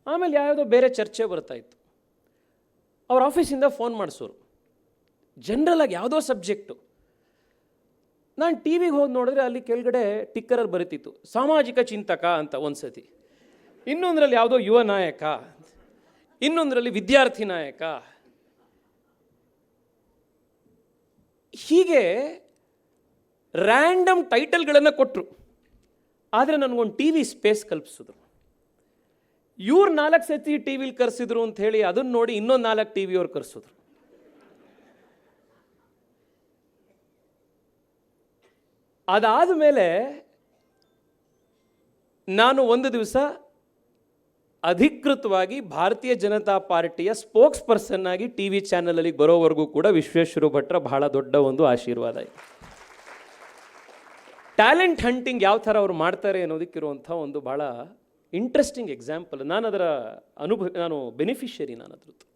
ಆಮೇಲೆ ಯಾವುದೋ ಬೇರೆ ಚರ್ಚೆ ಬರ್ತಾಯಿತ್ತು. ಅವ್ರ ಆಫೀಸಿಂದ ಫೋನ್ ಮಾಡಿಸೋರು, ಜನರಲಾಗಿ ಯಾವುದೋ ಸಬ್ಜೆಕ್ಟು. ನಾನು ಟಿ ವಿಗೆ ಹೋಗಿ ನೋಡಿದ್ರೆ ಅಲ್ಲಿ ಕೆಳಗಡೆ ಟಿಕ್ಕರಲ್ಲಿ ಬರೀತಿತ್ತು ಸಾಮಾಜಿಕ ಚಿಂತಕ ಅಂತ ಒಂದು ಸತಿ, ಇನ್ನೊಂದರಲ್ಲಿ ಯಾವುದೋ ಯುವ ನಾಯಕ, ಇನ್ನೊಂದರಲ್ಲಿ ವಿದ್ಯಾರ್ಥಿ ನಾಯಕ. ಹೀಗೆ ರ್ಯಾಂಡಮ್ ಟೈಟಲ್ಗಳನ್ನು ಕೊಟ್ಟರು. ಆದರೆ ನನಗೊಂದು ಟಿ ವಿ ಸ್ಪೇಸ್ ಕಲ್ಪಿಸಿದ್ರು. ಇವ್ರು 4 ಸತಿ ಟಿ ವಿಲಿ ಕರೆಸಿದ್ರು ಅಂತ ಹೇಳಿ ಅದನ್ನು ನೋಡಿ ಇನ್ನೊಂದು 4 ಟಿ ವಿಯವ್ರು ಕರೆಸಿದ್ರು. ಅದಾದ ಮೇಲೆ ನಾನು ಒಂದು ದಿವಸ ಅಧಿಕೃತವಾಗಿ ಭಾರತೀಯ ಜನತಾ ಪಾರ್ಟಿಯ ಸ್ಪೋಕ್ಸ್ ಪರ್ಸನ್ ಆಗಿ ಟಿ ವಿ ಚಾನಲಲ್ಲಿ ಬರೋವರೆಗೂ ಕೂಡ ವಿಶ್ವೇಶ್ವರ ಭಟ್ರ ಬಹಳ ದೊಡ್ಡ ಒಂದು ಆಶೀರ್ವಾದ ಇದೆ. ಟ್ಯಾಲೆಂಟ್ ಹಂಟಿಂಗ್ ಯಾವ ಥರ ಅವ್ರು ಮಾಡ್ತಾರೆ ಅನ್ನೋದಕ್ಕಿರುವಂಥ ಒಂದು ಭಾಳ ಇಂಟ್ರೆಸ್ಟಿಂಗ್ ಎಕ್ಸಾಂಪಲ್. ನಾನು ಅದರ ನಾನು ಬೆನಿಫಿಷರಿ, ನಾನು ಅದ್ರದ್ದು.